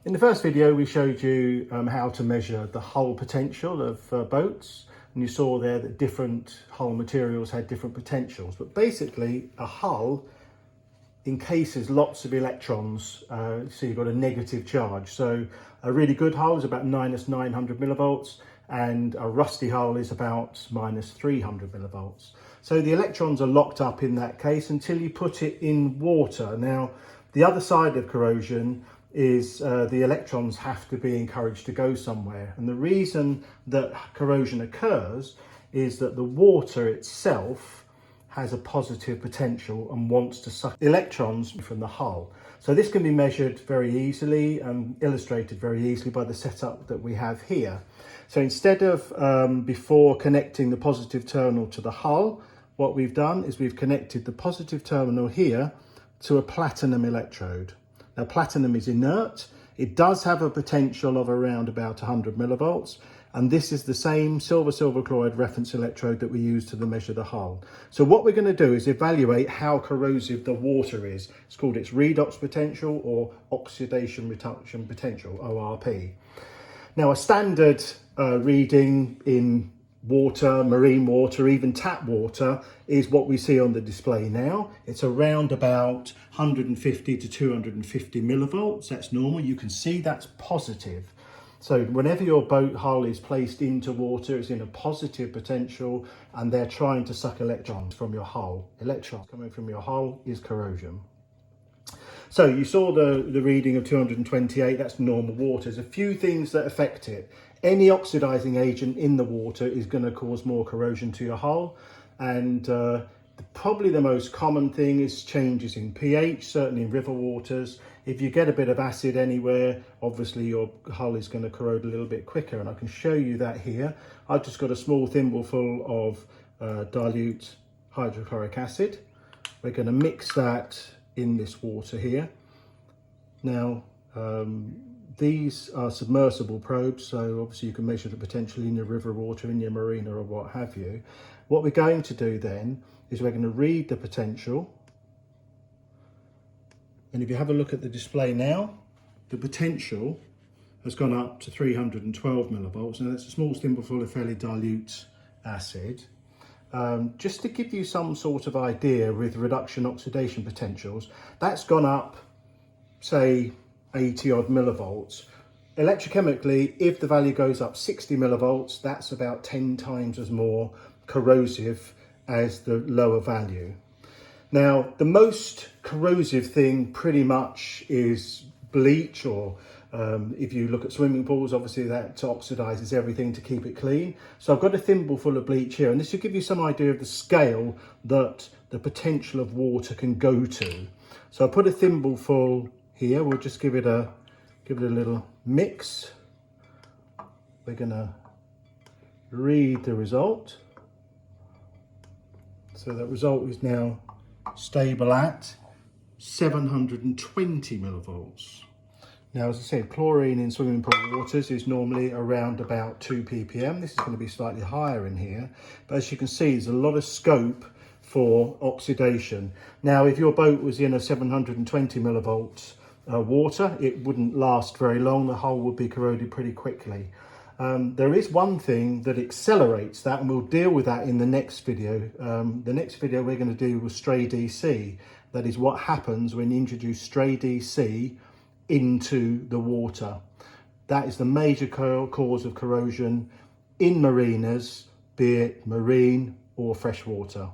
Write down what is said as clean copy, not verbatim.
In the first video, we showed you how to measure the hull potential of boats, and you saw there that different hull materials had different potentials. But basically, a hull encases lots of electrons, so you've got a negative charge. So a really good hull is about minus 900 millivolts, and a rusty hull is about minus 300 millivolts. So the electrons are locked up in that case until you put it in water. Now, the other side of corrosion is the electrons have to be encouraged to go somewhere. And the reason that corrosion occurs is that the water itself has a positive potential and wants to suck electrons from the hull. So this can be measured very easily and illustrated very easily by the setup that we have here. So instead of before connecting the positive terminal to the hull, what we've done is we've connected the positive terminal here to a platinum electrode. Now, platinum is inert. It does have a potential of around about 100 millivolts, and this is the same silver chloride reference electrode that we use to measure the hull. So what we're going to do is evaluate how corrosive the water is. It's called its redox potential or oxidation reduction potential, ORP. Now, a standard reading in water, marine water, even tap water is what we see on the display now. It's around about 150 to 250 millivolts. That's normal. You can see that's positive. So whenever your boat hull is placed into water, it's in a positive potential, and they're trying to suck electrons from your hull. Electrons coming from your hull is corrosion. So you saw the reading of 228, that's normal water. There's a few things that affect it. Any oxidizing agent in the water is going to cause more corrosion to your hull. And probably the most common thing is changes in pH, certainly in river waters. If you get a bit of acid anywhere, obviously your hull is going to corrode a little bit quicker. And I can show you that here. I've just got a small thimbleful of dilute hydrochloric acid. We're going to mix that in this water here. Now, these are submersible probes, so obviously you can measure the potential in your river water, in your marina or what have you. What we're going to do then is we're going to read the potential. And if you have a look at the display now, the potential has gone up to 312 millivolts. Now that's a small thimbleful of fairly dilute acid. Just to give you some sort of idea with reduction oxidation potentials, that's gone up, say, 80 odd millivolts. Electrochemically, if the value goes up 60 millivolts, that's about 10 times as more corrosive as the lower value. Now, the most corrosive thing pretty much is bleach, or if you look at swimming pools, obviously that oxidizes everything to keep it clean. So I've got a thimbleful of bleach here, and this will give you some idea of the scale that the potential of water can go to. So I put a thimbleful here. We'll just give it a little mix. We're going to read the result. So that result is now stable at 720 millivolts. Now, as I said, chlorine in swimming pool waters is normally around about 2 ppm. This is going to be slightly higher in here, but as you can see, there's a lot of scope for oxidation. Now, if your boat was in a 720 millivolts water, it wouldn't last very long. The hull would be corroded pretty quickly. There is one thing that accelerates that, and we'll deal with that in the next video. The next video we're going to do with stray DC. That is what happens when you introduce stray DC into the water. That is the major cause of corrosion in marinas, be it marine or freshwater.